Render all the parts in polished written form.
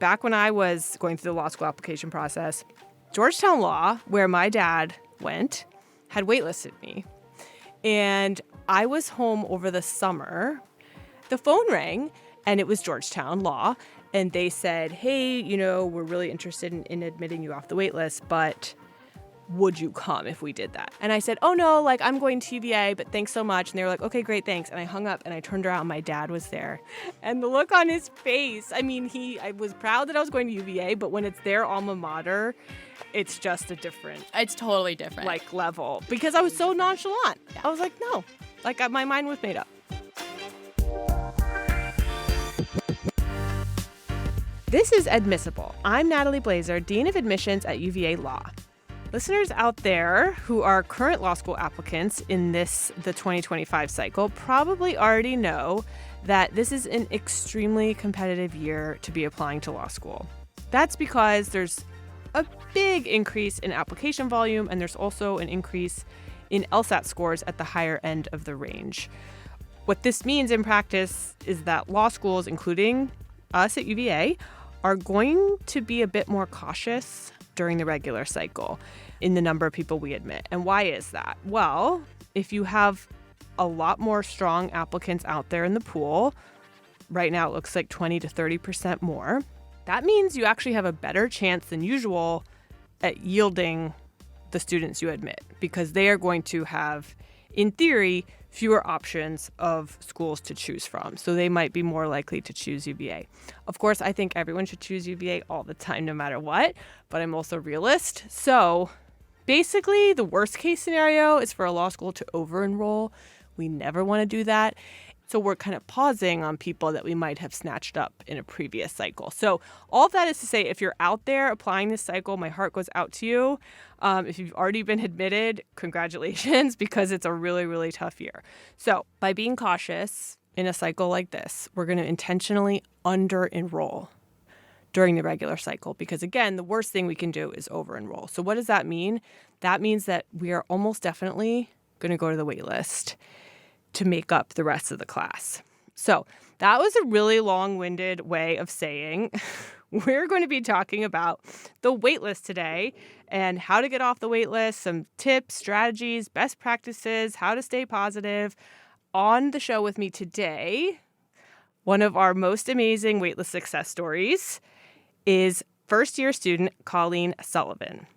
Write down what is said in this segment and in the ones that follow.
back when I was going through the law school application process, Georgetown Law, where my dad went, had waitlisted me. And I was home over the summer. The phone rang, and it was Georgetown Law. And they said, hey, we're really interested in admitting you off the wait list, but would you come if we did that? And I said, oh, no, I'm going to UVA, but thanks so much. And they were like, okay, great, thanks. And I hung up, and I turned around, and my dad was there. And the look on his face, I was proud that I was going to UVA, but when it's their alma mater, it's just a different. It's totally different. Level. Because I was so nonchalant. Yeah. I was like, no. My mind was made up. This is Admissible. I'm Natalie Blazer, Dean of Admissions at UVA Law. Listeners out there who are current law school applicants in the 2025 cycle probably already know that this is an extremely competitive year to be applying to law school. That's because there's a big increase in application volume, and there's also an increase in LSAT scores at the higher end of the range. What this means in practice is that law schools, including us at UVA, are going to be a bit more cautious during the regular cycle in the number of people we admit. And why is that? Well, if you have a lot more strong applicants out there in the pool, right now it looks like 20 to 30% more, that means you actually have a better chance than usual at yielding the students you admit, because they are going to have, in theory, fewer options of schools to choose from. So they might be more likely to choose UVA. Of course, I think everyone should choose UVA all the time, no matter what, but I'm also a realist. So basically, the worst case scenario is for a law school to over-enroll. We never want to do that. So we're kind of pausing on people that we might have snatched up in a previous cycle. So all of that is to say, if you're out there applying this cycle, my heart goes out to you. If you've already been admitted, congratulations, because it's a really, really tough year. So by being cautious in a cycle like this, we're going to intentionally under-enroll during the regular cycle, because again, the worst thing we can do is over-enroll. So what does that mean? That means that we are almost definitely going to go to the wait list to make up the rest of the class. So that was a really long-winded way of saying we're going to be talking about the wait list today and how to get off the wait list, some tips, strategies, best practices, how to stay positive. On the show with me today, one of our most amazing waitlist success stories is first-year student Colleen Sullivan.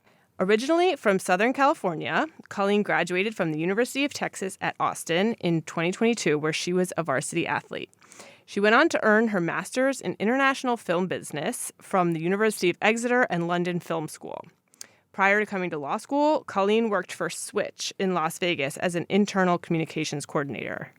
Originally from Southern California, Colleen graduated from the University of Texas at Austin in 2022, where she was a varsity athlete. She went on to earn her master's in international film business from the University of Exeter and London Film School. Prior to coming to law school, Colleen worked for Switch in Las Vegas as an internal communications coordinator.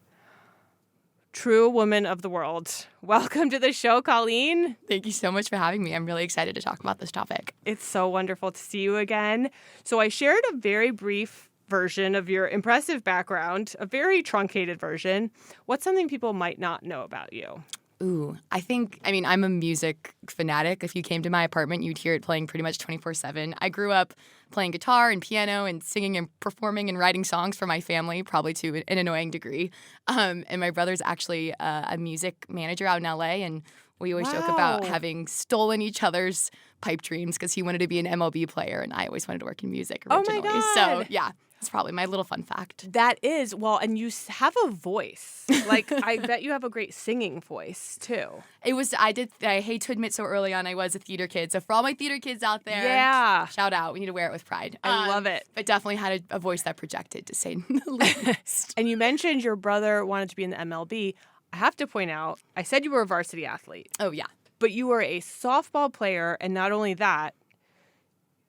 True woman of the world. Welcome to the show, Colleen. Thank you so much for having me. I'm really excited to talk about this topic. It's so wonderful to see you again. So I shared a very brief version of your impressive background, a very truncated version. What's something people might not know about you? Ooh, I'm a music fanatic. If you came to my apartment, you'd hear it playing pretty much 24/7. I grew up playing guitar and piano and singing and performing and writing songs for my family, probably to an annoying degree. And my brother's actually a music manager out in LA, and we always joke about having stolen each other's pipe dreams because he wanted to be an MLB player and I always wanted to work in music originally. Oh my God. So, yeah. That's probably my little fun fact. That is. Well, and you have a voice. I bet you have a great singing voice, too. I hate to admit so early on I was a theater kid. So for all my theater kids out there, yeah, shout out. We need to wear it with pride. I love it. But definitely had a voice that projected, to say the least. And you mentioned your brother wanted to be in the MLB. I have to point out, I said you were a varsity athlete. Oh, yeah. But you were a softball player, and not only that,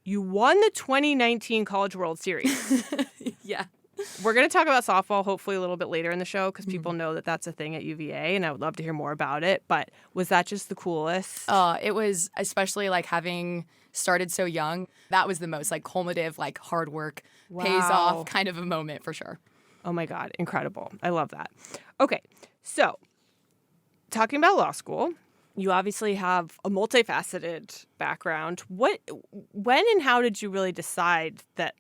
you won the 2019 College World Series. Yeah. We're going to talk about softball hopefully a little bit later in the show because people know that that's a thing at UVA, and I would love to hear more about it. But was that just the coolest? It was, especially having started so young. That was the most culminative, hard work pays off kind of a moment for sure. Oh my God, incredible. I love that. Okay, so talking about law school, you obviously have a multifaceted background. When and how did you really decide that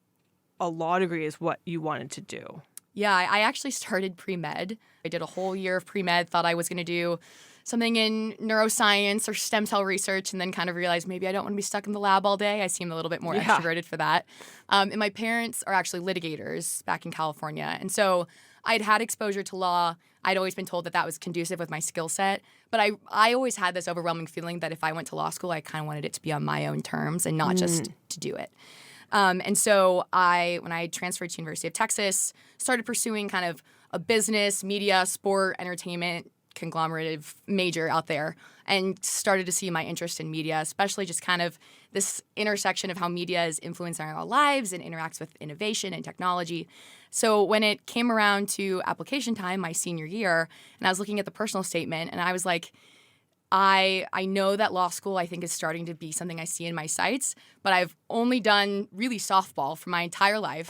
a law degree is what you wanted to do? Yeah, I actually started pre-med. I did a whole year of pre-med, thought I was going to do something in neuroscience or stem cell research, and then kind of realized maybe I don't want to be stuck in the lab all day. I seem a little bit more extroverted for that. And my parents are actually litigators back in California. And so I'd had exposure to law. I'd always been told that that was conducive with my skill set. But I always had this overwhelming feeling that if I went to law school, I kind of wanted it to be on my own terms and not just to do it. And so when I transferred to University of Texas, started pursuing kind of a business, media, sport, entertainment, conglomerative major out there, and started to see my interest in media, especially just kind of this intersection of how media is influencing our lives and interacts with innovation and technology. So when it came around to application time my senior year, and I was looking at the personal statement, and I was like, I know that law school, I think, is starting to be something I see in my sights, but I've only done really softball for my entire life.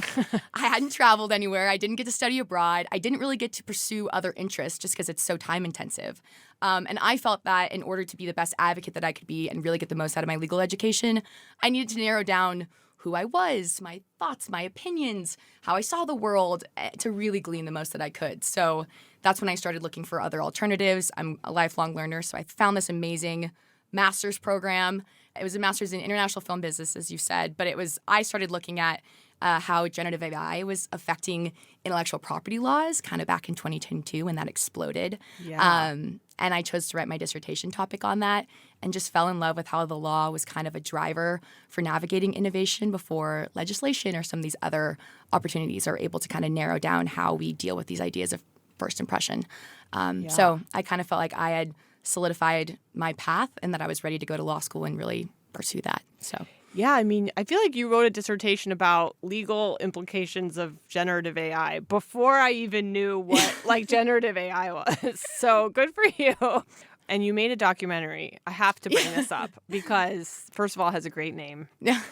I hadn't traveled anywhere. I didn't get to study abroad. I didn't really get to pursue other interests just because it's so time intensive. And I felt that in order to be the best advocate that I could be and really get the most out of my legal education, I needed to narrow down who I was, my thoughts, my opinions, how I saw the world, to really glean the most that I could. So that's when I started looking for other alternatives. I'm a lifelong learner, so I found this amazing master's program. It was a master's in international film business, as you said, but I started looking at how generative AI was affecting intellectual property laws kind of back in 2022 when that exploded. Yeah. And I chose to write my dissertation topic on that and just fell in love with how the law was kind of a driver for navigating innovation before legislation or some of these other opportunities are able to kind of narrow down how we deal with these ideas of first impression. So I kind of felt like I had solidified my path and that I was ready to go to law school and really pursue that. So. Yeah, I mean, I feel like you wrote a dissertation about legal implications of generative AI before I even knew what like generative AI was. So good for you. And you made a documentary. I have to bring this up because, first of all, it has a great name. Yeah,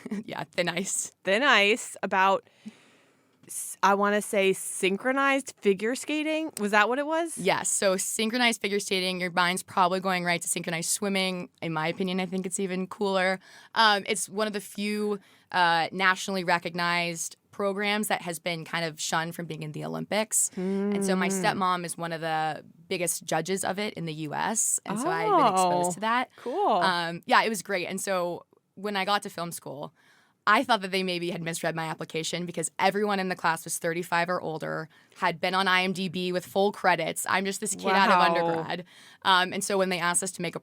Thin Ice. Thin Ice, about, I want to say, synchronized figure skating. Was that what it was? Yes. So synchronized figure skating, your mind's probably going right to synchronized swimming. In my opinion, I think it's even cooler. It's one of the few nationally recognized programs that has been kind of shunned from being in the Olympics. And so my stepmom is one of the biggest judges of it in the U.S. And so I've been exposed to that. Cool. It was great. And so when I got to film school, I thought that they maybe had misread my application because everyone in the class was 35 or older, had been on IMDb with full credits. I'm just this kid out of undergrad. And so when they asked us to make a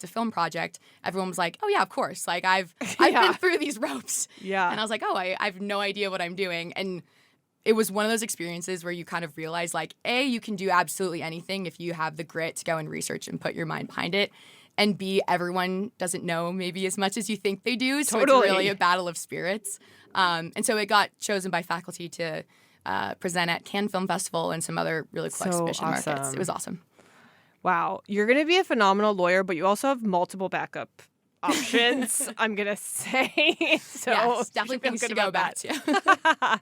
film project, everyone was like, oh, yeah, of course. Like, I've been through these ropes. Yeah. And I was like, I have no idea what I'm doing. And it was one of those experiences where you kind of realize, like, A, you can do absolutely anything if you have the grit to go and research and put your mind behind it. And B, everyone doesn't know maybe as much as you think they do. So It's really a battle of spirits. And so it got chosen by faculty to present at Cannes Film Festival and some other really cool exhibition markets. It was awesome. Wow. You're going to be a phenomenal lawyer, but you also have multiple backup options, I'm going to say. So yes, definitely things to go back to.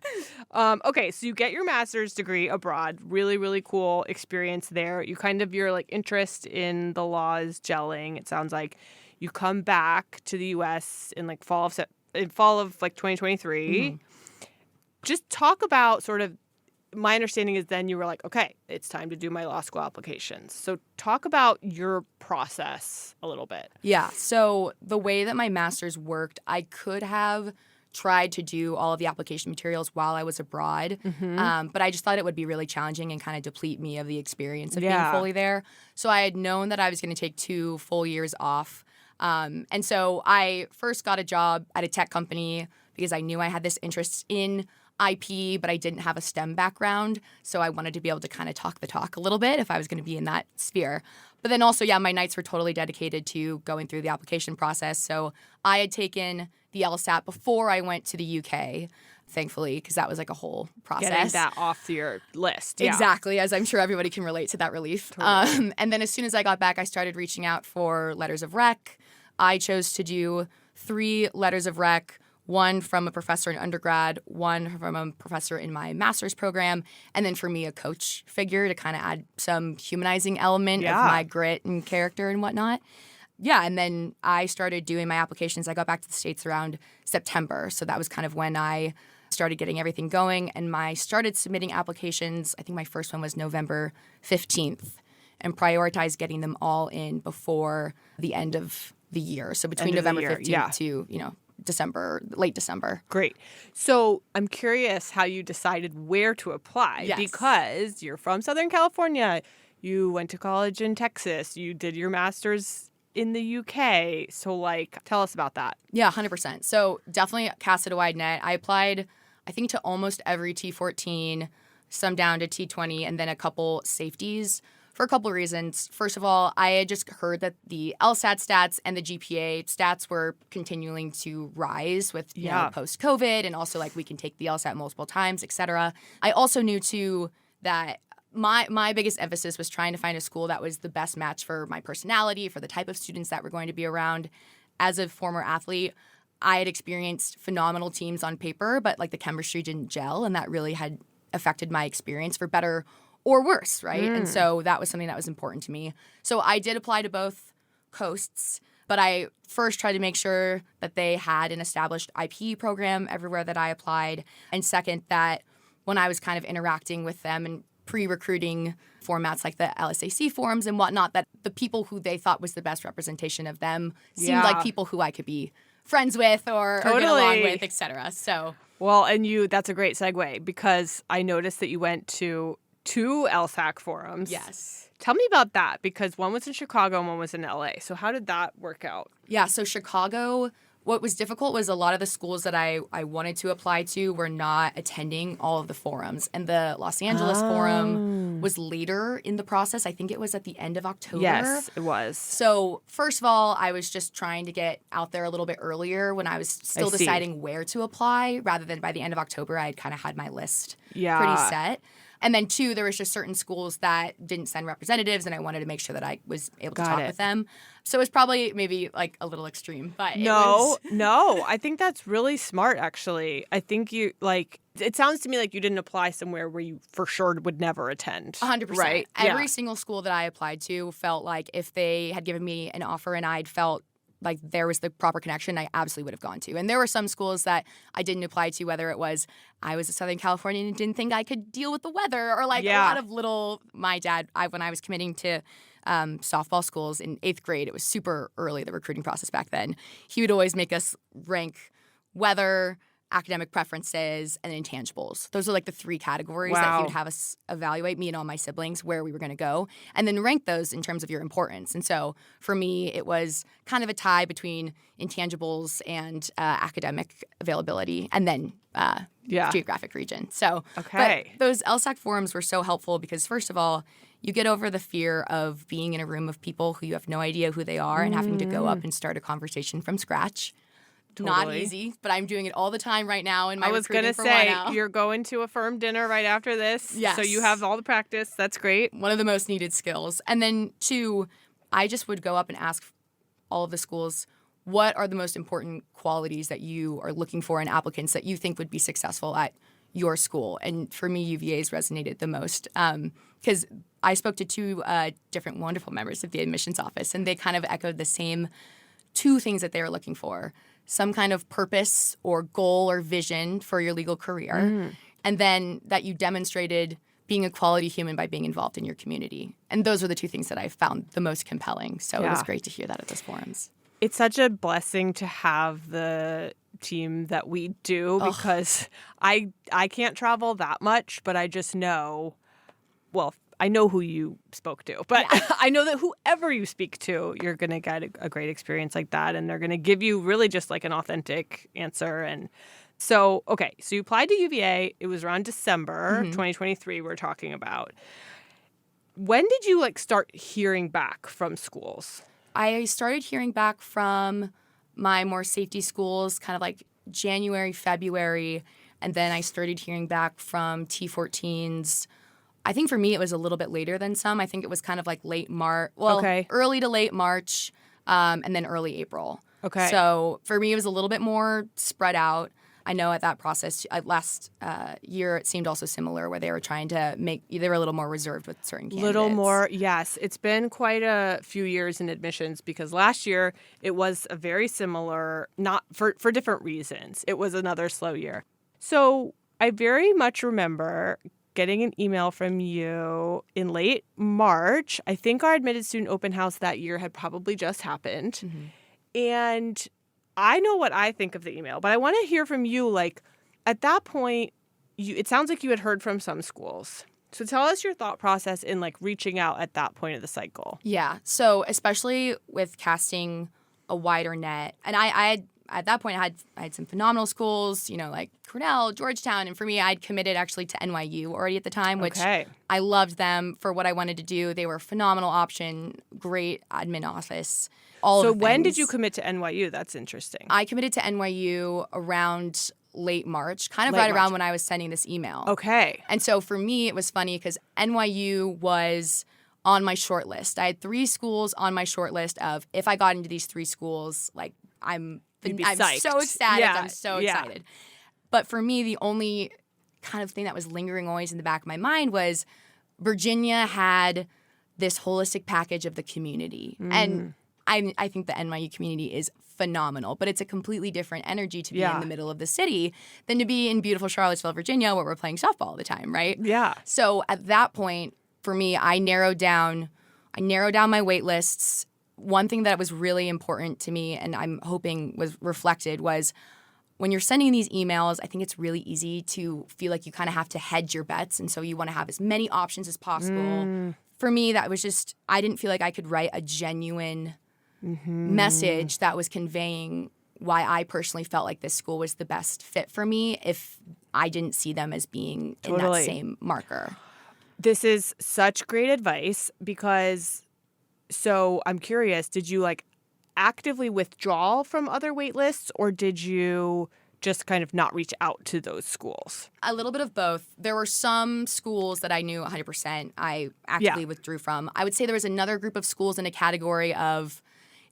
Okay, so you get your master's degree abroad. Really, really cool experience there. Your like interest in the law is gelling. It sounds like you come back to the U.S. in like fall of 2023. Mm-hmm. Just talk about sort of, my understanding is then you were like, okay, it's time to do my law school applications. So talk about your process a little bit. Yeah. So the way that my master's worked, I could have tried to do all of the application materials while I was abroad. Mm-hmm. But I just thought it would be really challenging and kind of deplete me of the experience of being fully there. So I had known that I was going to take 2 full years off. And so I first got a job at a tech company because I knew I had this interest in IP, but I didn't have a STEM background, so I wanted to be able to kind of talk the talk a little bit if I was going to be in that sphere. But then also, my nights were totally dedicated to going through the application process. So I had taken the LSAT before I went to the UK, thankfully, because that was like a whole process. Getting that off your list. Yeah. Exactly, as I'm sure everybody can relate to that relief. Totally. And then as soon as I got back, I started reaching out for letters of rec. I chose to do 3 letters of rec, 1 from a professor in undergrad, 1 from a professor in my master's program, and then for me, a coach figure to kind of add some humanizing element of my grit and character and whatnot. Yeah, and then I started doing my applications. I got back to the States around September, so that was kind of when I started getting everything going, and I started submitting applications. I think my first one was November 15th. and prioritize getting them all in before the end of the year. So between November 15th to, December, late December. Great. So I'm curious how you decided where to apply because you're from Southern California. You went to college in Texas. You did your master's in the UK. So, tell us about that. Yeah, 100%. So definitely casted a wide net. I applied, I think, to almost every T14, some down to T20, and then a couple safeties for a couple of reasons. First of all, I had just heard that the LSAT stats and the GPA stats were continuing to rise with post-COVID, and also we can take the LSAT multiple times, et cetera. I also knew too that my biggest emphasis was trying to find a school that was the best match for my personality, for the type of students that were going to be around. As a former athlete, I had experienced phenomenal teams on paper, but the chemistry didn't gel, and that really had affected my experience for better or worse, right? And so that was something that was important to me. So I did apply to both coasts, but I first tried to make sure that they had an established IPE program everywhere that I applied. And second, that when I was kind of interacting with them and pre-recruiting formats like the LSAC forums and whatnot, that the people who they thought was the best representation of them seemed like people who I could be friends with or get along with, et cetera. So, well, and that's a great segue because I noticed that you went to 2 LSAC forums. Yes. Tell me about that because one was in Chicago and one was in LA. So how did that work out? Yeah, so Chicago, what was difficult was a lot of the schools that I wanted to apply to were not attending all of the forums. And the Los Angeles forum was later in the process. I think it was at the end of October. Yes, it was. So first of all, I was just trying to get out there a little bit earlier when I was still deciding where to apply rather than by the end of October, I had kind of had my list pretty set. And then 2, there was just certain schools that didn't send representatives, and I wanted to make sure that I was able to talk with them. So it was probably maybe a little extreme, but No, I think that's really smart, actually. I think you, it sounds to me like you didn't apply somewhere where you for sure would never attend. 100%. Right? Every single school that I applied to felt like if they had given me an offer and I'd felt like there was the proper connection, I absolutely would have gone to. And there were some schools that I didn't apply to, whether it was I was a Southern Californian and didn't think I could deal with the weather or a lot of little, my dad, when I was committing to softball schools in 8th grade, it was super early, the recruiting process back then. He would always make us rank weather, academic preferences, and intangibles. Those are the 3 categories that he would have us evaluate, me and all my siblings, where we were going to go, and then rank those in terms of your importance. And so for me, it was kind of a tie between intangibles and academic availability, and then geographic region. So but those LSAC forums were so helpful because, first of all, you get over the fear of being in a room of people who you have no idea who they are and having to go up and start a conversation from scratch. Totally. Not easy, but I'm doing it all the time right now in my recruiting for I was going to say, you're going to a firm dinner right after this. Yes. So you have all the practice. That's great. One of the most needed skills. And then 2, I just would go up and ask all of the schools, what are the most important qualities that you are looking for in applicants that you think would be successful at your school? And for me, UVA's resonated the most because I spoke to 2 different wonderful members of the admissions office, and they kind of echoed the same 2 things that they were looking for. Some kind of purpose or goal or vision for your legal career, and then that you demonstrated being a quality human by being involved in your community. And those were the 2 things that I found the most compelling. So it was great to hear that at those forums. It's such a blessing to have the team that we do because I can't travel that much, but I just know, I know who you spoke to, but I know that whoever you speak to, you're going to get a great experience like that. And they're going to give you really just an authentic answer. And so, so you applied to UVA. It was around December 2023 we're talking about. When did you start hearing back from schools? I started hearing back from my more safety schools kind of January, February. And then I started hearing back from T14s. I think for me, it was a little bit later than some. I think it was kind of late March. Early to late March, and then early April. Okay. So for me, it was a little bit more spread out. I know at that process, last year, it seemed also similar where they were trying to they were a little more reserved with certain candidates. Little more, yes. It's been quite a few years in admissions because last year it was a very similar, not for different reasons. It was another slow year. So I very much remember getting an email from you in late March. I think our admitted student open house that year had probably just happened. And I know what I think of the email, but I want to hear from you. Like, at that point, it sounds like you had heard from some schools. So tell us your thought process in like reaching out at that point of the cycle. Yeah. So especially with casting a wider net, and I at that point, I had some phenomenal schools, like Cornell, Georgetown. And for me, I'd committed actually to NYU already at the time, which I loved them for what I wanted to do. They were a phenomenal option, great admin office, all of the things. So when did you commit to NYU? That's interesting. I committed to NYU around late March, kind of around when I was sending this email. Okay. And so for me, it was funny because NYU was on my short list. I had 3 schools on my short list of if I got into these 3 schools, like I'm so ecstatic. Yeah, I'm so excited. But for me, the only kind of thing that was lingering always in the back of my mind was Virginia had this holistic package of the community. And I think the NYU community is phenomenal, but it's a completely different energy to be in the middle of the city than to be in beautiful Charlottesville, Virginia, where we're playing softball all the time, right? Yeah. So at that point, for me, I narrowed down my wait lists. One thing that was really important to me, and I'm hoping was reflected, was when you're sending these emails, I think it's really easy to feel like you kind of have to hedge your bets, and so you want to have as many options as possible. For me, that was just, I didn't feel like I could write a genuine message that was conveying why I personally felt like this school was the best fit for me if I didn't see them as being in that same marker. This is such great advice because, so I'm curious, did you like actively withdraw from other wait lists or did you just kind of not reach out to those schools? A little bit of both. There were some schools that I knew 100% I actively withdrew from. I would say there was another group of schools in a category of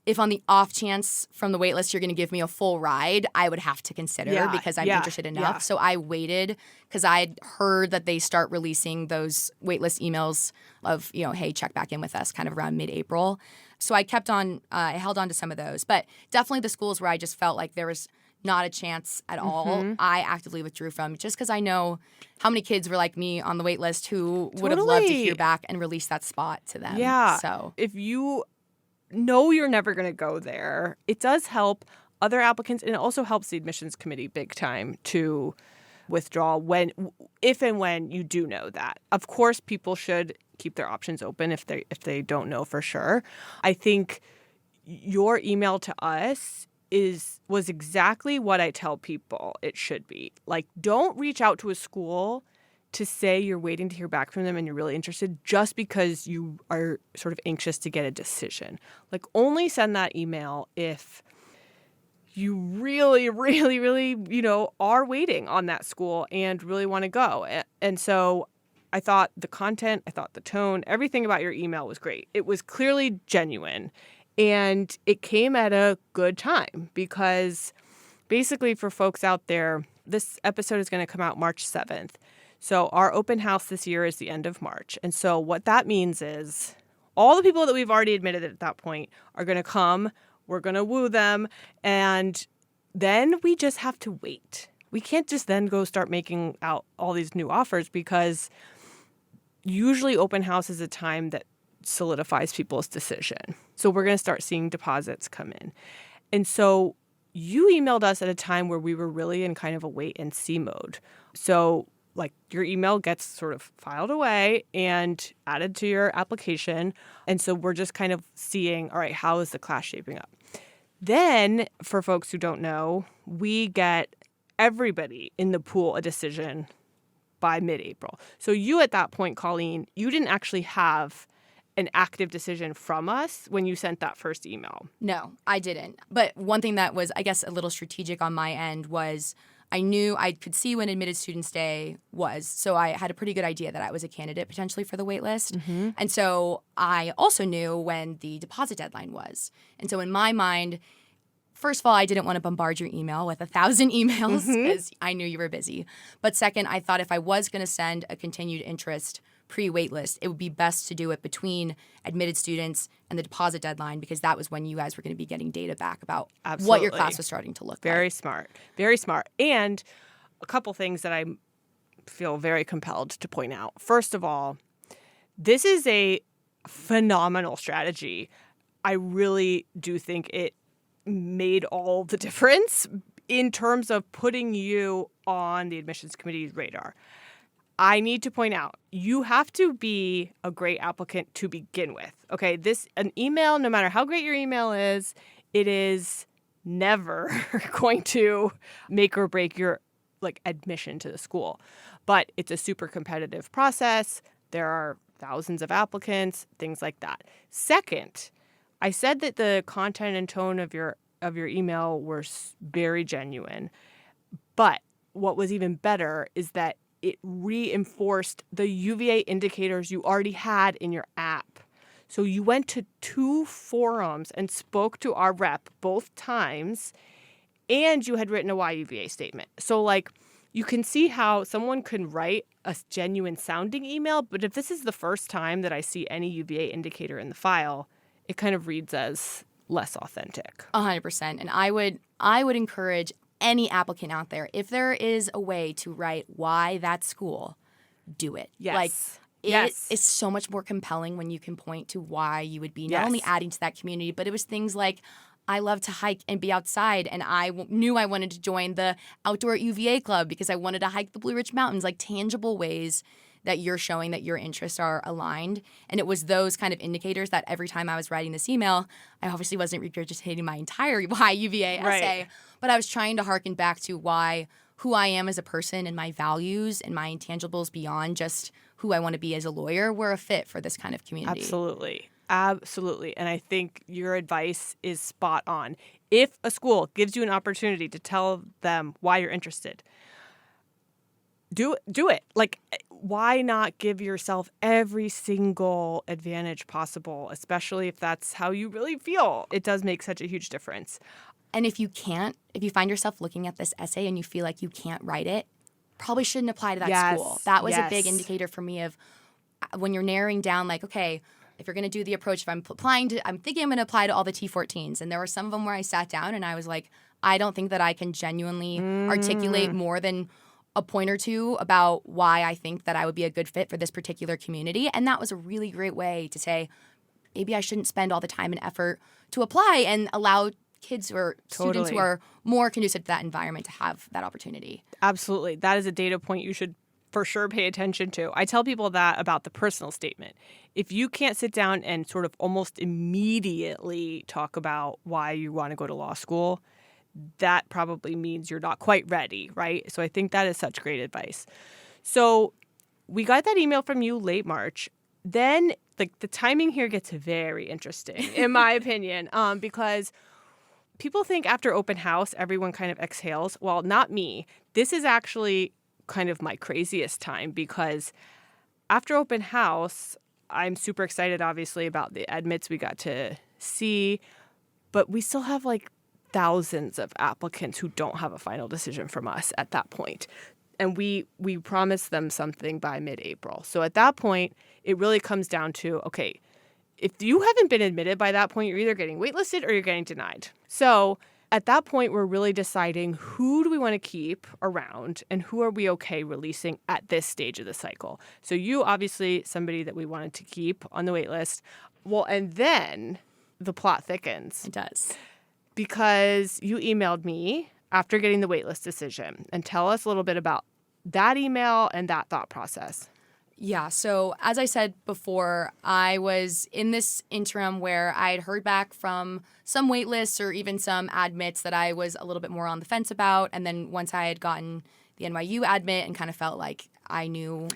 if on the off chance from the wait list you're going to give me a full ride, I would have to consider because I'm interested enough. So I waited because I'd heard that they start releasing those wait list emails of, hey, check back in with us kind of around mid-April. So I I held on to some of those. But definitely the schools where I just felt like there was not a chance at all, I actively withdrew from just because I know how many kids were like me on the wait list who would have loved to hear back and release that spot to them. Yeah. So if you know you're never going to go there, it does help other applicants, and it also helps the admissions committee big time to withdraw if and when you do know that. Of course, people should keep their options open if they don't know for sure. I think your email to us was exactly what I tell people it should be. Like, don't reach out to a school to say you're waiting to hear back from them and you're really interested just because you are sort of anxious to get a decision. Like, only send that email if you really, really, really, are waiting on that school and really want to go. And so I thought the content, I thought the tone, everything about your email was great. It was clearly genuine. And it came at a good time because basically for folks out there, this episode is going to come out March 7th. So our open house this year is the end of March. And so what that means is all the people that we've already admitted at that point are going to come. We're going to woo them. And then we just have to wait. We can't just then go start making out all these new offers because usually open house is a time that solidifies people's decision. So we're going to start seeing deposits come in. And so you emailed us at a time where we were really in kind of a wait and see mode. So like your email gets sort of filed away and added to your application. And so we're just kind of seeing, all right, how is the class shaping up? Then for folks who don't know, we get everybody in the pool a decision by mid-April. So you at that point, Colleen, you didn't actually have an active decision from us when you sent that first email. No, I didn't. But one thing that was, I guess, a little strategic on my end was I knew I could see when Admitted Students Day was. So I had a pretty good idea that I was a candidate potentially for the wait list. Mm-hmm. And so I also knew when the deposit deadline was. And so in my mind, first of all, I didn't want to bombard your email with 1,000 emails because I knew you were busy. But second, I thought if I was going to send a continued interest pre-waitlist, it would be best to do it between admitted students and the deposit deadline because that was when you guys were going to be getting data back about what your class was starting to look like. Very smart. Very smart. And a couple things that I'm feel very compelled to point out. First of all, this is a phenomenal strategy. I really do think it made all the difference in terms of putting you on the admissions committee's radar. I need to point out, you have to be a great applicant to begin with. Okay, an email, no matter how great your email is, it is never going to make or break your admission to the school. But it's a super competitive process. There are thousands of applicants, things like that. Second, I said that the content and tone of your email were very genuine. But what was even better is that it reinforced the UVA indicators you already had in your app. So you went to 2 forums and spoke to our rep both times, and you had written a YUVA statement. So you can see how someone can write a genuine sounding email, but if this is the first time that I see any UVA indicator in the file, it kind of reads as less authentic. 100%. And I would encourage any applicant out there, if there is a way to write why that school, do it. Yes. It is so much more compelling when you can point to why you would be not only adding to that community, but it was things like, I love to hike and be outside, and I knew I wanted to join the Outdoor at UVA Club because I wanted to hike the Blue Ridge Mountains, tangible ways that you're showing that your interests are aligned. And it was those kind of indicators that every time I was writing this email, I obviously wasn't regurgitating my entire why UVA essay, but I was trying to harken back to who I am as a person and my values and my intangibles beyond just who I want to be as a lawyer were a fit for this kind of community. Absolutely. Absolutely. And I think your advice is spot on. If a school gives you an opportunity to tell them why you're interested, do it. Why not give yourself every single advantage possible, especially if that's how you really feel? It does make such a huge difference. And if you find yourself looking at this essay and you feel like you can't write it, probably shouldn't apply to that school. That was a big indicator for me of when you're narrowing down, okay, if you're going to do the approach, if I'm thinking I'm going to apply to all the T14s. And there were some of them where I sat down and I was like, I don't think that I can genuinely articulate more than a point or two about why I think that I would be a good fit for this particular community. And that was a really great way to say, maybe I shouldn't spend all the time and effort to apply and allow kids or students who are more conducive to that environment to have that opportunity. Absolutely. That is a data point you should for sure pay attention to. I tell people that about the personal statement. If you can't sit down and sort of almost immediately talk about why you want to go to law school, that probably means you're not quite ready, right? So I think that is such great advice. So we got that email from you late March. Then the timing here gets very interesting, in my opinion, because people think after open house, everyone kind of exhales. Well, not me. This is actually kind of my craziest time because after open house, I'm super excited, obviously, about the admits we got to see, but we still have thousands of applicants who don't have a final decision from us at that point. And we promised them something by mid-April. So at that point, it really comes down to, okay, if you haven't been admitted by that point, you're either getting waitlisted or you're getting denied. So at that point, we're really deciding who do we want to keep around and who are we okay releasing at this stage of the cycle. So you, obviously, somebody that we wanted to keep on the wait list. Well, and then the plot thickens. It does. Because you emailed me after getting the waitlist decision. And tell us a little bit about that email and that thought process. Yeah, so as I said before, I was in this interim where I had heard back from some waitlists or even some admits that I was a little bit more on the fence about. And then once I had gotten the NYU admit and kind of felt like I knew.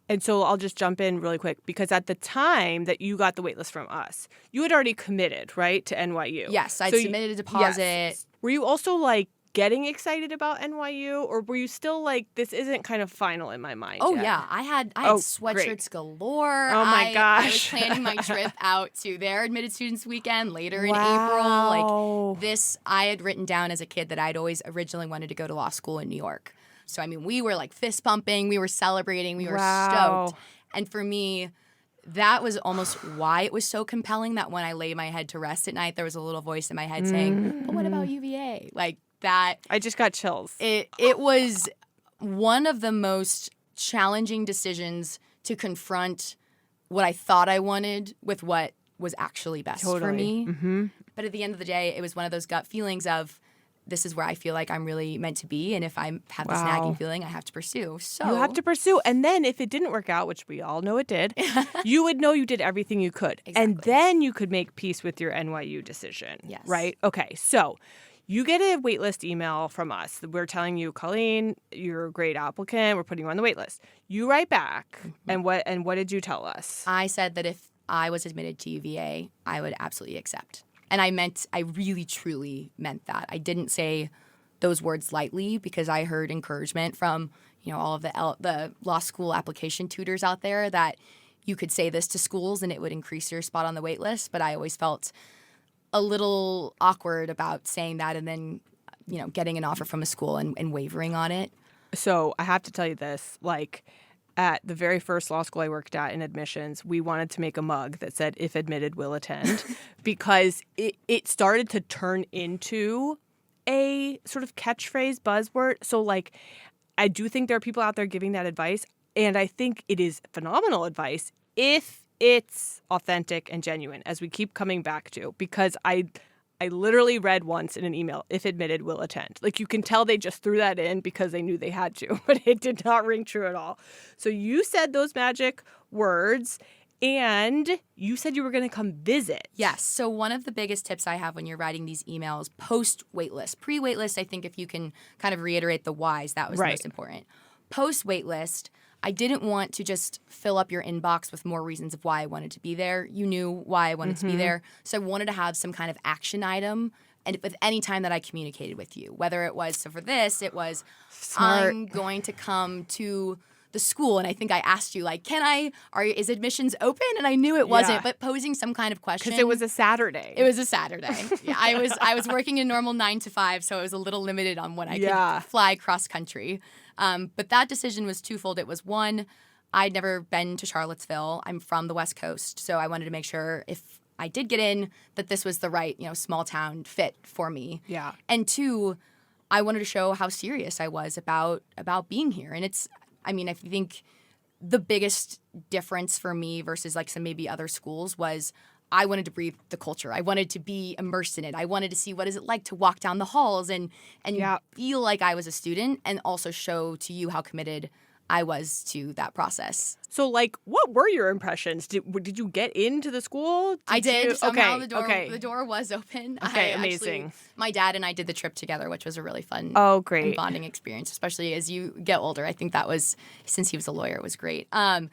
And so I'll just jump in really quick because at the time that you got the waitlist from us, you had already committed, right, to NYU? Yes, I'd submitted a deposit. Yes. Were you also getting excited about NYU, or were you still this isn't kind of final in my mind Oh, yet? yeah. I had sweatshirts great. galore. Oh, my gosh. I was planning my trip out to their Admitted Students Weekend later in Wow. April. I had written down as a kid that I'd always originally wanted to go to law school in New York. So, we were fist pumping. We were celebrating. We were stoked. And for me, that was almost why it was so compelling that when I lay my head to rest at night, there was a little voice in my head saying, but what about UVA? That I just got chills. It was one of the most challenging decisions to confront what I thought I wanted with what was actually best for me. Mm-hmm. But at the end of the day, it was one of those gut feelings of, this is where I feel like I'm really meant to be. And if I have this nagging feeling, I have to pursue. So You have to pursue. And then if it didn't work out, which we all know it did, you would know you did everything you could. Exactly. And then you could make peace with your NYU decision. Yes. Right? Okay. So you get a waitlist email from us. We're telling you, Colleen, you're a great applicant. We're putting you on the waitlist. You write back. And what did you tell us? I said that if I was admitted to UVA, I would absolutely accept. And I really, truly meant that. I didn't say those words lightly because I heard encouragement from, all of the law school application tutors out there that you could say this to schools and it would increase your spot on the wait list. But I always felt a little awkward about saying that and then, getting an offer from a school and wavering on it. So I have to tell you this, at the very first law school I worked at in admissions, we wanted to make a mug that said, if admitted, will attend, because it started to turn into a sort of catchphrase buzzword. So, I do think there are people out there giving that advice, and I think it is phenomenal advice if it's authentic and genuine, as we keep coming back to, because I literally read once in an email, if admitted, will attend. You can tell they just threw that in because they knew they had to, but it did not ring true at all. So you said those magic words, and you said you were going to come visit. Yes. So one of the biggest tips I have when you're writing these emails, post-waitlist. Pre-waitlist, I think if you can kind of reiterate the whys, that was most important. Post-waitlist, I didn't want to just fill up your inbox with more reasons of why I wanted to be there. You knew why I wanted to be there. So I wanted to have some kind of action item and with any time that I communicated with you. Whether it was, so for this, it was, Smart. I'm going to come to the school. And I think I asked you, is admissions open? And I knew it wasn't, but posing some kind of question. Because it was a Saturday. It was a Saturday. Yeah, I was working a normal 9 to 5, so I was a little limited on when I could fly cross country. But that decision was twofold. It was, one, I'd never been to Charlottesville. I'm from the West Coast, so I wanted to make sure if I did get in that this was the right, small town fit for me. Yeah. And two, I wanted to show how serious I was about being here. And I think the biggest difference for me versus some maybe other schools was I wanted to breathe the culture. I wanted to be immersed in it. I wanted to see what is it like to walk down the halls and feel like I was a student, and also show to you how committed I was to that process. So, what were your impressions? Did you get into the school? I did. Somehow Okay. the door was open. Okay, amazing. My dad and I did the trip together, which was a really fun great. bonding experience, especially as you get older. I think that was, since he was a lawyer, it was great. But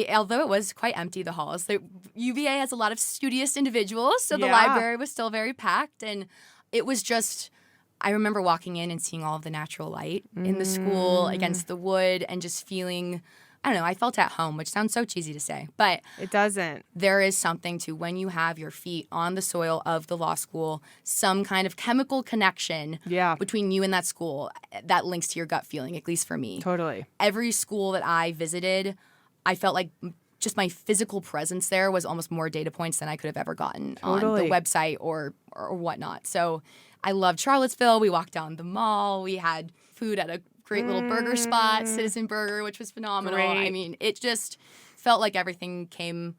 although it was quite empty, the halls, UVA has a lot of studious individuals, so the library was still very packed. And it was just, I remember walking in and seeing all of the natural light in the school against the wood and just feeling, I don't know, I felt at home, which sounds so cheesy to say, but it doesn't. There is something to when you have your feet on the soil of the law school, some kind of chemical connection between you and that school that links to your gut feeling, at least for me. Totally. Every school that I visited, I felt like just my physical presence there was almost more data points than I could have ever gotten on the website or whatnot. So I loved Charlottesville. We walked down the mall. We had food at a great little burger spot, Citizen Burger, which was phenomenal. Great. It just felt like everything came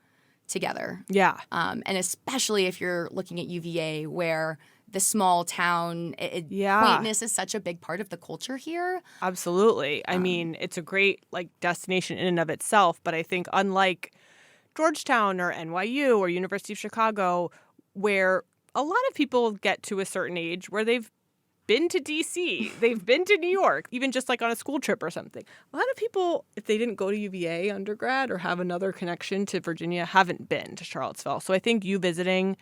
together. Yeah. And especially if you're looking at UVA, where the small town quaintness is such a big part of the culture here. Absolutely. It's a great destination in and of itself, but I think unlike Georgetown or NYU or University of Chicago, where a lot of people get to a certain age where they've been to D.C., they've been to New York, even just on a school trip or something. A lot of people, if they didn't go to UVA undergrad or have another connection to Virginia, haven't been to Charlottesville. So I think you visiting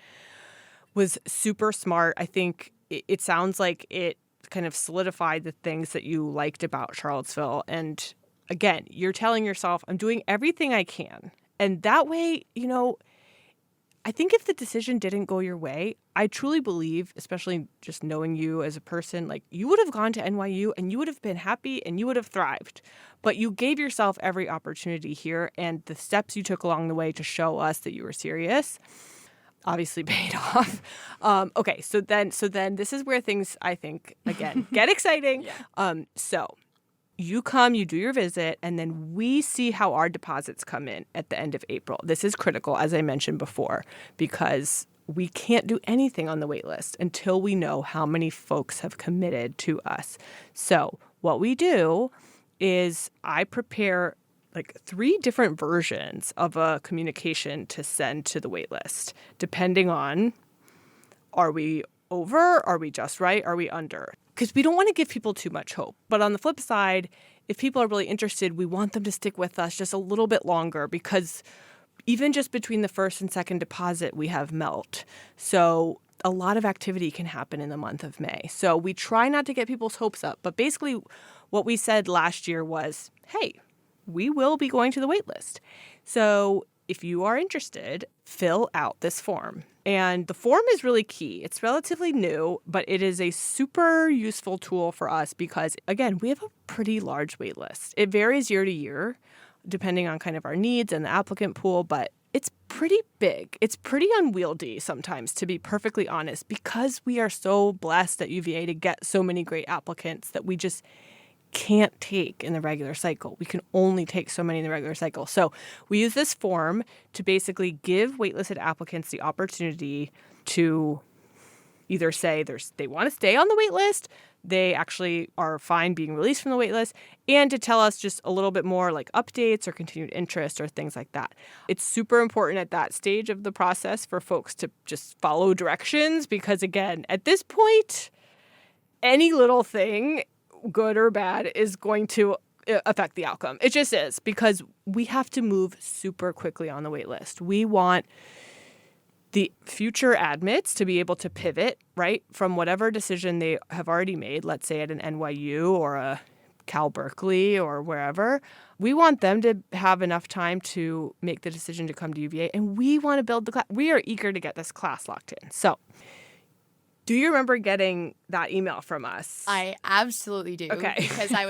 was super smart. I think it sounds like it kind of solidified the things that you liked about Charlottesville. And again, you're telling yourself, I'm doing everything I can. And that way, I think if the decision didn't go your way, I truly believe, especially just knowing you as a person, you would have gone to NYU and you would have been happy and you would have thrived. But you gave yourself every opportunity here, and the steps you took along the way to show us that you were serious obviously paid off. Okay, so then this is where things, I think, again, get exciting. So You come, you do your visit, and then we see how our deposits come in at the end of April. This is critical, as I mentioned before, because we can't do anything on the wait list until we know how many folks have committed to us. So what we do is I prepare like 3 different versions of a communication to send to the wait list, depending on, are we over? Are we just right? Are we under? Because we don't want to give people too much hope. But on the flip side, if people are really interested, we want them to stick with us just a little bit longer, because even just between the first and second deposit, we have melt. So a lot of activity can happen in the month of May. So we try not to get people's hopes up. But basically what we said last year was, hey, we will be going to the wait list. So if you are interested, fill out this form. And the form is really key. It's relatively new, but it is a super useful tool for us because, again, we have a pretty large wait list. It varies year to year, depending on kind of our needs and the applicant pool, but it's pretty big. It's pretty unwieldy sometimes, to be perfectly honest, because we are so blessed at UVA to get so many great applicants that we just can't take in the regular cycle. We can only take so many in the regular cycle. So we use this form to basically give waitlisted applicants the opportunity to either say they want to stay on the wait list, they actually are fine being released from the wait list, and to tell us just a little bit more like updates or continued interest or things like that. It's super important at that stage of the process for folks to just follow directions because, again, at this point, any little thing, good or bad, is going to affect the outcome. It just is, because we have to move super quickly on the wait list. We want the future admits to be able to pivot, right, from whatever decision they have already made, let's say at an NYU or a Cal Berkeley or wherever. We want them to have enough time to make the decision to come to UVA, and we want to build the class. We are eager to get this class locked in. So do you remember getting that email from us? I absolutely do. Okay. Because I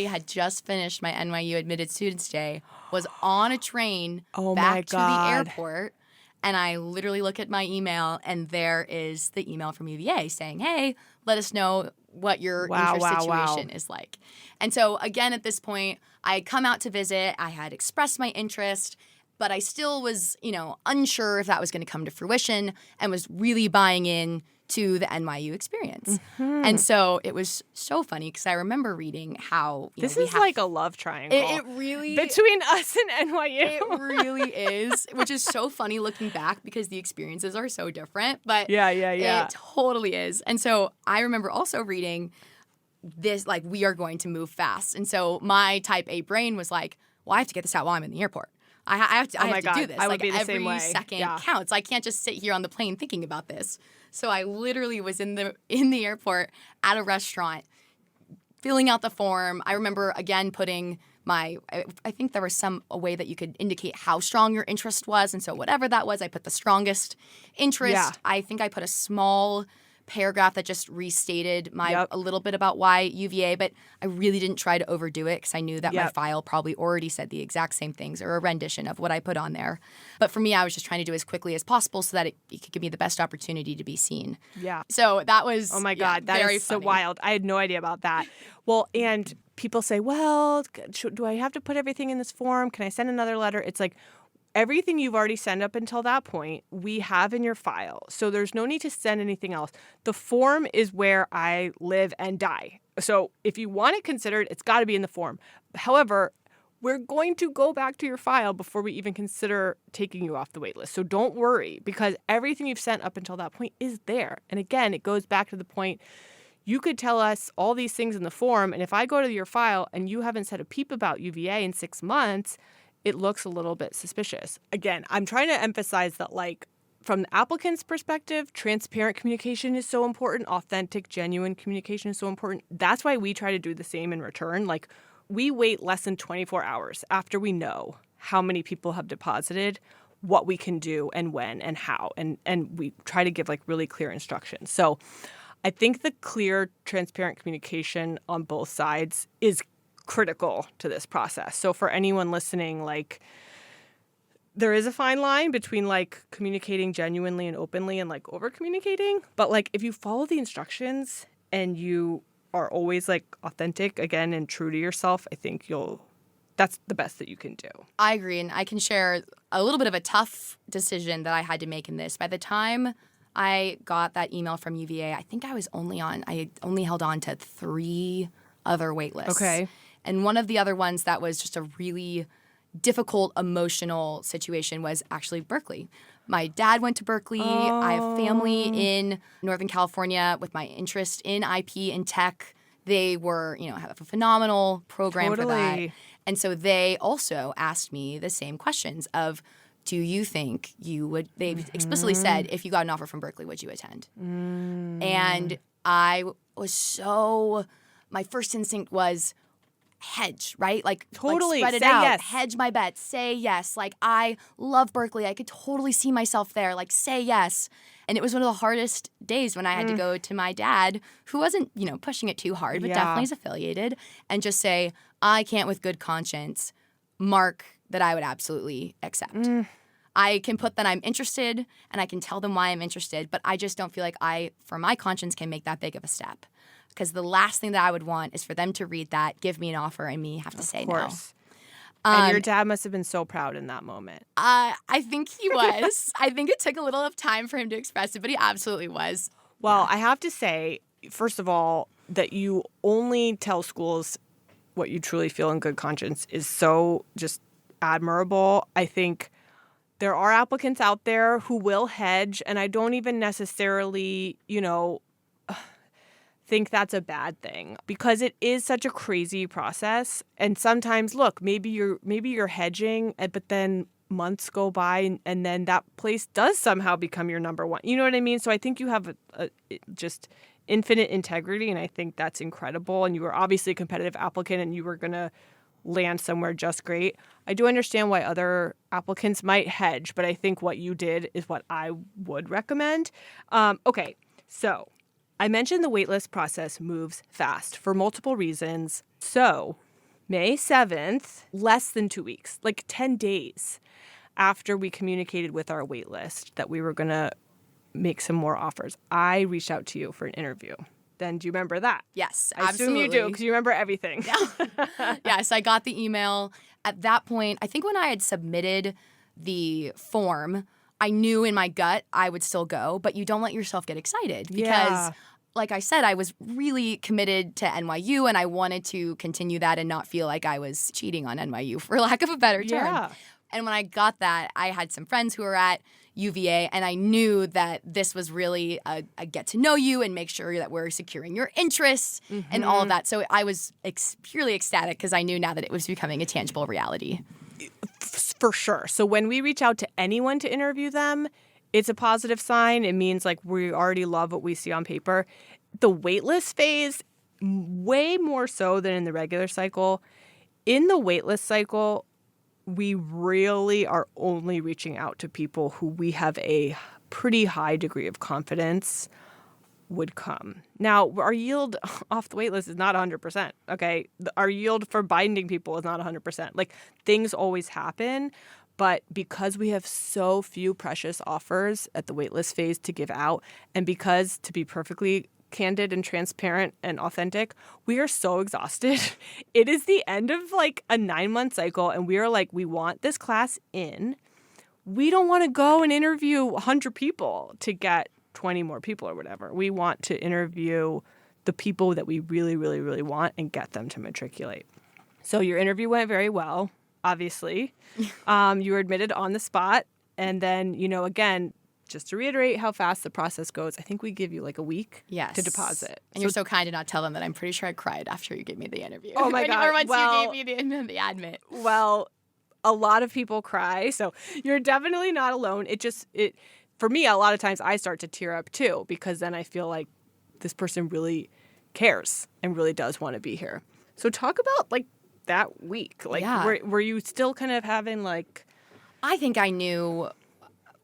had just finished my NYU Admitted Students Day, was on a train back to the airport, and I literally look at my email, and there is the email from UVA saying, hey, let us know what your interest situation is like. And so, again, at this point, I had come out to visit. I had expressed my interest, but I still was, unsure if that was going to come to fruition, and was really buying in to the NYU experience. Mm-hmm. And so it was so funny because I remember reading how this is like a love triangle. It really between us and NYU. It really is, which is so funny looking back because the experiences are so different. But yeah, it totally is. And so I remember also reading this, like, we are going to move fast. And so my type A brain was like, well, I have to get this out while I'm in the airport. I have to do this. I would be the every same way. Second counts. I can't just sit here on the plane thinking about this. So I literally was in the airport at a restaurant filling out the form. I remember, again, putting I think there was a way that you could indicate how strong your interest was. And so whatever that was, I put the strongest interest. Yeah. I think I put a small paragraph that just restated a little bit about why UVA, but I really didn't try to overdo it because I knew that my file probably already said the exact same things or a rendition of what I put on there. But for me, I was just trying to do as quickly as possible so that it could give me the best opportunity to be seen. Yeah. So that was oh my God, that is so wild. I had no idea about that. Well, and people say, well, do I have to put everything in this form? Can I send another letter? It's like, everything you've already sent up until that point, we have in your file. So there's no need to send anything else. The form is where I live and die. So if you want it considered, it's got to be in the form. However, we're going to go back to your file before we even consider taking you off the wait list. So don't worry, because everything you've sent up until that point is there. And again, it goes back to the point, you could tell us all these things in the form, and if I go to your file and you haven't said a peep about UVA in 6 months, it looks a little bit suspicious. Again, I'm trying to emphasize that, like, from the applicant's perspective, transparent communication is so important. Authentic, genuine communication is so important. That's why we try to do the same in return. Like, we wait less than 24 hours after we know how many people have deposited, what we can do and when and how. And we try to give, like, really clear instructions. So I think the clear, transparent communication on both sides is critical to this process. So for anyone listening, like, there is a fine line between, like, communicating genuinely and openly and, like, over communicating. But, like, if you follow the instructions and you are always like authentic again and true to yourself, I think that's the best that you can do. I agree, and I can share a little bit of a tough decision that I had to make in this. By the time I got that email from UVA, I think I only held on to 3 other waitlists. Okay. And one of the other ones that was just a really difficult emotional situation was actually Berkeley. My dad went to Berkeley. Oh. I have family in Northern California with my interest in IP and tech. They were, have a phenomenal program for that. Totally. And so they also asked me the same questions of, do you think you would, they explicitly said, if you got an offer from Berkeley, would you attend? And I was my first instinct was hedge, right? Like Totally. spread it Say out, yes. hedge my bets, say yes. Like, I love Berkeley. I could totally see myself there. Like, say yes. And it was one of the hardest days when I had to go to my dad, who wasn't, pushing it too hard, but Yeah. definitely is affiliated, and just say, I can't with good conscience mark that I would absolutely accept. I can put that I'm interested, and I can tell them why I'm interested, but I just don't feel like for my conscience, can make that big of a step. Because the last thing that I would want is for them to read that, give me an offer, and me have to say no. Of course. And your dad must have been so proud in that moment. I think he was. I think it took a little of time for him to express it, but he absolutely was. Well, I have to say, first of all, that you only tell schools what you truly feel in good conscience is so just admirable. I think there are applicants out there who will hedge, and I don't even necessarily, think that's a bad thing, because it is such a crazy process. And sometimes, look, maybe you're hedging, but then months go by and then that place does somehow become your number one. You know what I mean? So I think you have a just infinite integrity, and I think that's incredible. And you were obviously a competitive applicant, and you were going to land somewhere just great. I do understand why other applicants might hedge, but I think what you did is what I would recommend. Okay, so I mentioned the waitlist process moves fast for multiple reasons. So May 7th, less than 2 weeks, like 10 days after we communicated with our waitlist that we were going to make some more offers, I reached out to you for an interview. Then do you remember that? Yes, I absolutely. assume you do, because you remember everything. Yes, I got the email. At that point, I think when I had submitted the form, I knew in my gut I would still go, but you don't let yourself get excited because, like I said, I was really committed to NYU, and I wanted to continue that and not feel like I was cheating on NYU, for lack of a better term. Yeah. And when I got that, I had some friends who were at UVA, and I knew that this was really a get to know you and make sure that we're securing your interests and all of that. So I was purely ecstatic because I knew now that it was becoming a tangible reality. For sure. So when we reach out to anyone to interview them, it's a positive sign. It means like we already love what we see on paper. The waitlist phase, way more so than in the regular cycle. In the waitlist cycle, we really are only reaching out to people who we have a pretty high degree of confidence would come. Now, our yield off the waitlist is not 100%, okay? Our yield for binding people is not 100%. Like, things always happen, but because we have so few precious offers at the waitlist phase to give out, and because, to be perfectly candid and transparent and authentic, we are so exhausted. It is the end of like a 9-month cycle, and we are like, we want this class in. We don't want to go and interview 100 people to get 20 more people or whatever. We want to interview the people that we really, really, really want and get them to matriculate. So your interview went very well, obviously. You were admitted on the spot. And then, again, just to reiterate how fast the process goes, I think we give you like a week to deposit. And you're so kind to not tell them that I'm pretty sure I cried after you gave me the interview. Oh my God. Or once you gave me the admit. Well, a lot of people cry, so you're definitely not alone. For me, a lot of times I start to tear up too, because then I feel like this person really cares and really does want to be here. So talk about like that week. Like, were you still kind of having like... I think I knew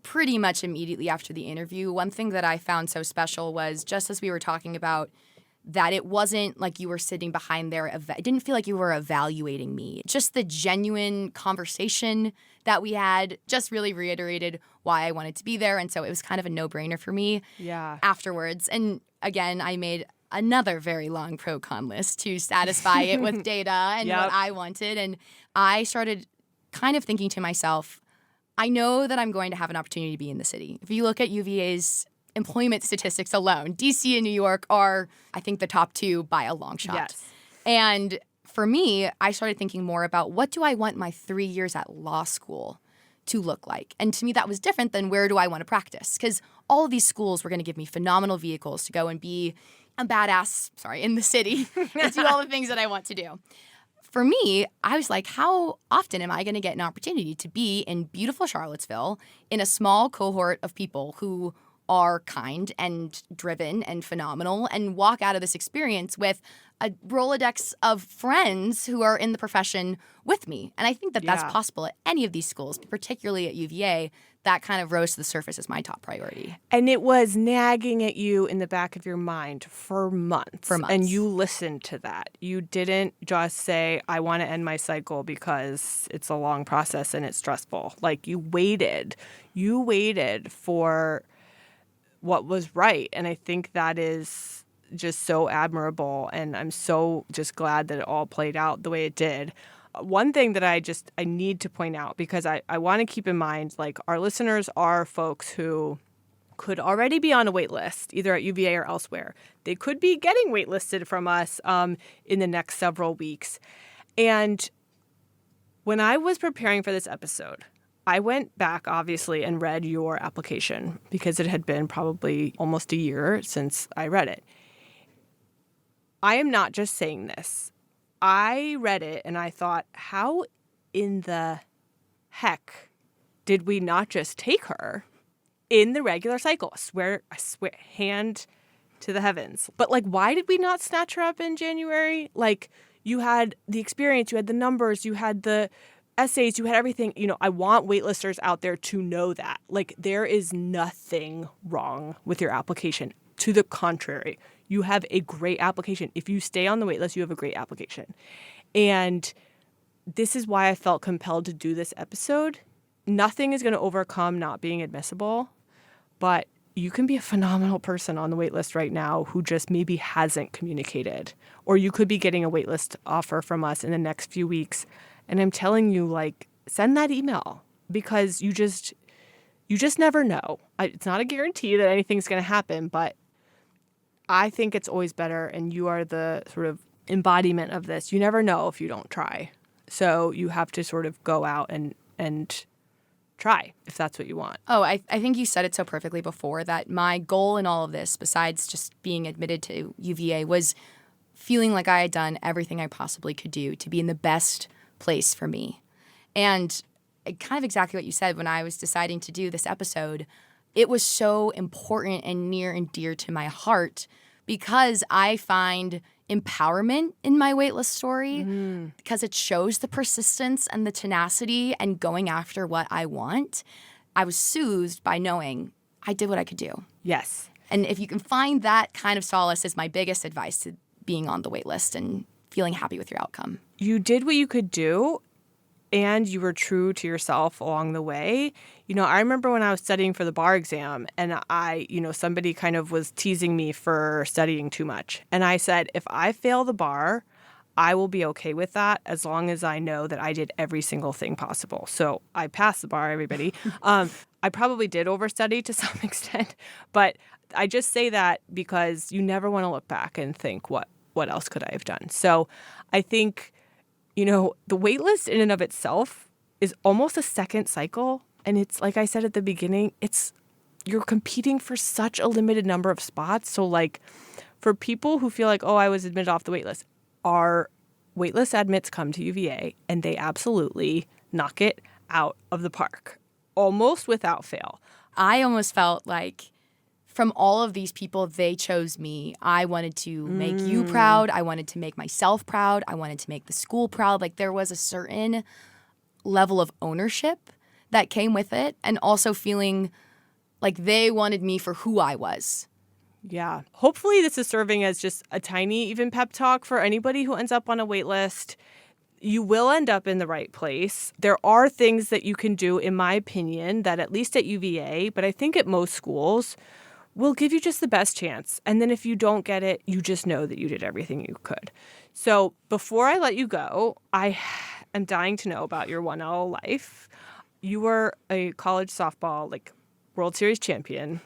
pretty much immediately after the interview. One thing that I found so special was, just as we were talking about, that it wasn't like you were sitting behind there. It didn't feel like you were evaluating me. Just the genuine conversation that we had just really reiterated why I wanted to be there. And so it was kind of a no-brainer for me afterwards. And again, I made another very long pro-con list to satisfy it with data and what I wanted. And I started kind of thinking to myself, I know that I'm going to have an opportunity to be in the city. If you look at UVA's employment statistics alone, DC and New York are, I think, the top two by a long shot. Yes. And for me, I started thinking more about what do I want my 3 years at law school to look like? And to me, that was different than where do I want to practice? Because all of these schools were going to give me phenomenal vehicles to go and be a badass, in the city and do all the things that I want to do. For me, I was like, how often am I going to get an opportunity to be in beautiful Charlottesville in a small cohort of people who are kind and driven and phenomenal and walk out of this experience with a Rolodex of friends who are in the profession with me? And I think that that's possible at any of these schools, but particularly at UVA. That kind of rose to the surface as my top priority. And it was nagging at you in the back of your mind for months. And you listened to that. You didn't just say, I want to end my cycle because it's a long process and it's stressful. Like, you waited. You waited for what was right. And I think that is just so admirable. And I'm so just glad that it all played out the way it did. One thing that I need to point out, because I want to keep in mind, like, our listeners are folks who could already be on a wait list, either at UVA or elsewhere. They could be getting waitlisted from us in the next several weeks. And when I was preparing for this episode, I went back, obviously, and read your application because it had been probably almost a year since I read it. I am not just saying this. I read it and I thought, how in the heck did we not just take her in the regular cycle? I swear, hand to the heavens. But, like, why did we not snatch her up in January? Like, you had the experience, you had the numbers, you had the essays, you had everything. You know, I want waitlisters out there to know that. Like, there is nothing wrong with your application. To the contrary, you have a great application. If you stay on the waitlist, you have a great application. And this is why I felt compelled to do this episode. Nothing is going to overcome not being admissible, but you can be a phenomenal person on the waitlist right now who just maybe hasn't communicated. Or you could be getting a waitlist offer from us in the next few weeks. And I'm telling you, like, send that email because you just never know. It's not a guarantee that anything's going to happen, but I think it's always better, and you are the sort of embodiment of this. You never know if you don't try. So you have to sort of go out and try if that's what you want. Oh, I think you said it so perfectly before that my goal in all of this, besides just being admitted to UVA, was feeling like I had done everything I possibly could do to be in the best place for me. And kind of exactly what you said when I was deciding to do this episode, it was so important and near and dear to my heart because I find empowerment in my waitlist story because it shows the persistence and the tenacity and going after what I want. I was soothed by knowing I did what I could do. Yes. And if you can find that kind of solace is my biggest advice to being on the waitlist and feeling happy with your outcome. You did what you could do, and you were true to yourself along the way. You know, I remember when I was studying for the bar exam and somebody kind of was teasing me for studying too much. And I said, if I fail the bar, I will be okay with that as long as I know that I did every single thing possible. So I passed the bar, everybody. I probably did overstudy to some extent, but I just say that because you never want to look back and think, what else could I have done? So I think, you know, the waitlist in and of itself is almost a second cycle. And it's, like I said at the beginning, you're competing for such a limited number of spots. So, like, for people who feel like, oh, I was admitted off the waitlist, our waitlist admits come to UVA and they absolutely knock it out of the park, almost without fail. I almost felt like from all of these people, they chose me. I wanted to make you proud. I wanted to make myself proud. I wanted to make the school proud. Like, there was a certain level of ownership that came with it, and also feeling like they wanted me for who I was. Yeah. Hopefully this is serving as just a tiny even pep talk for anybody who ends up on a wait list. You will end up in the right place. There are things that you can do, in my opinion, that at least at UVA, but I think at most schools, we'll give you just the best chance. And then if you don't get it, you just know that you did everything you could. So before I let you go, I am dying to know about your 1L life. You were a college softball, World Series champion.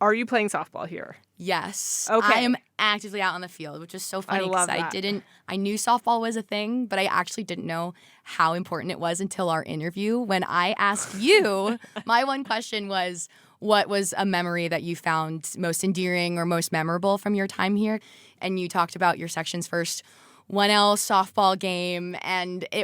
Are you playing softball here? Yes. Okay. I am actively out on the field, which is so funny I love because that. I knew softball was a thing, but I actually didn't know how important it was until our interview when I asked you, my one question was, what was a memory that you found most endearing or most memorable from your time here? And you talked about your section's first 1L softball game, and I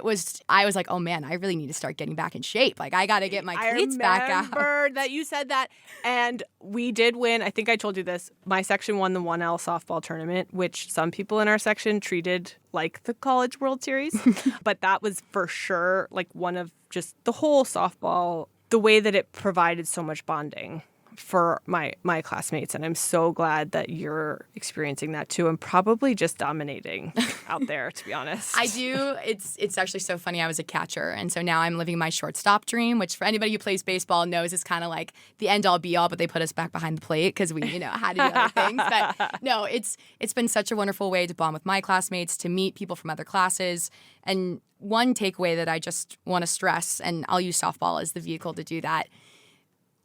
was like, oh man, I really need to start getting back in shape. I got to get my cleats back out. I remember that you said that, and we did win. I think I told you this. My section won the 1L softball tournament, which some people in our section treated like the College World Series, but that was for sure one of just the whole softball, the way that it provided so much bonding for my classmates. And I'm so glad that you're experiencing that too, and probably just dominating out there, to be honest. I do. It's actually so funny. I was a catcher, and so now I'm living my shortstop dream, which for anybody who plays baseball knows is kind of like the end all be all, but they put us back behind the plate because we, had to do other things. But no, it's been such a wonderful way to bond with my classmates, to meet people from other classes. And one takeaway that I just want to stress, and I'll use softball as the vehicle to do that,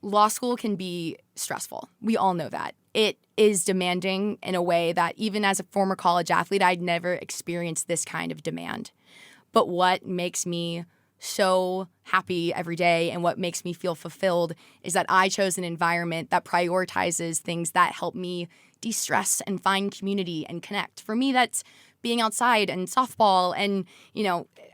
law school can be stressful. We all know that. It is demanding in a way that even as a former college athlete, I'd never experienced this kind of demand. But what makes me so happy every day and what makes me feel fulfilled is that I chose an environment that prioritizes things that help me de-stress and find community and connect. For me, that's being outside and softball and,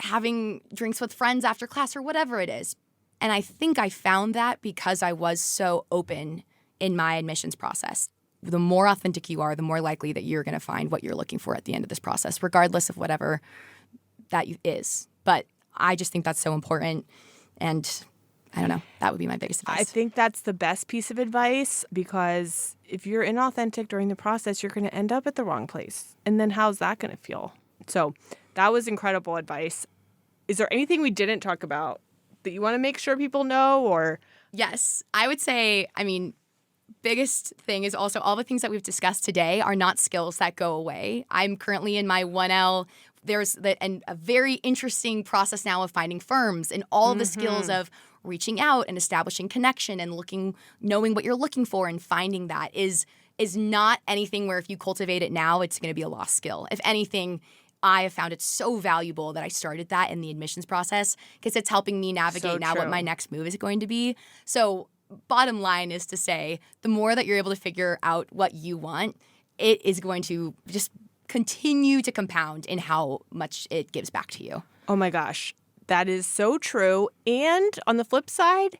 having drinks with friends after class or whatever it is. And I think I found that because I was so open in my admissions process. The more authentic you are, the more likely that you're going to find what you're looking for at the end of this process, regardless of whatever that is. But I just think that's so important. And I don't know, that would be my biggest advice. I think that's the best piece of advice, because if you're inauthentic during the process, you're going to end up at the wrong place. And then how's that going to feel? So that was incredible advice. Is there anything we didn't talk about that you want to make sure people know? Or yes, I would say, biggest thing is also all the things that we've discussed today are not skills that go away. I'm currently in my 1L. There's a very interesting process now of finding firms, and all the skills of reaching out and establishing connection and knowing what you're looking for and finding that is not anything where if you cultivate it now, it's going to be a lost skill. If anything, I have found it so valuable that I started that in the admissions process because it's helping me navigate now what my next move is going to be. So bottom line is to say, the more that you're able to figure out what you want, it is going to just continue to compound in how much it gives back to you. Oh my gosh, that is so true. And on the flip side,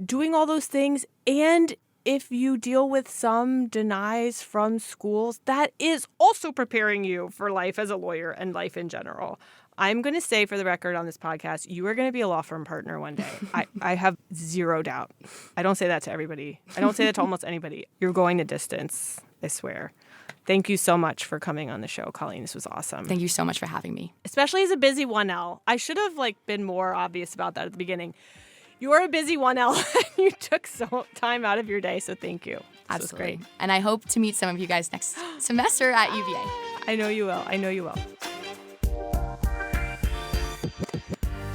doing all those things, and if you deal with some denies from schools, that is also preparing you for life as a lawyer and life in general. I'm going to say for the record on this podcast, you are going to be a law firm partner one day. I have zero doubt. I don't say that to everybody. I don't say that to almost anybody. You're going the distance, I swear. Thank you so much for coming on the show, Colleen. This was awesome. Thank you so much for having me. Especially as a busy 1L. I should have been more obvious about that at the beginning. You're a busy 1L, and you took so time out of your day, so thank you. This was great. And I hope to meet some of you guys next semester at UVA. I know you will. I know you will.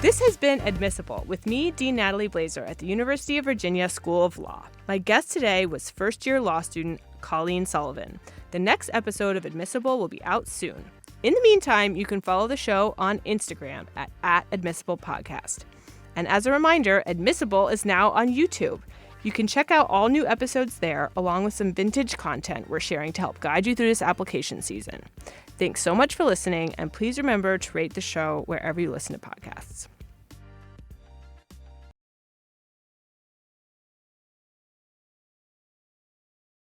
This has been Admissible with me, Dean Natalie Blazer, at the University of Virginia School of Law. My guest today was first-year law student Colleen Sullivan. The next episode of Admissible will be out soon. In the meantime, you can follow the show on Instagram at Admissible Podcast. And as a reminder, Admissible is now on YouTube. You can check out all new episodes there, along with some vintage content we're sharing to help guide you through this application season. Thanks so much for listening, and please remember to rate the show wherever you listen to podcasts.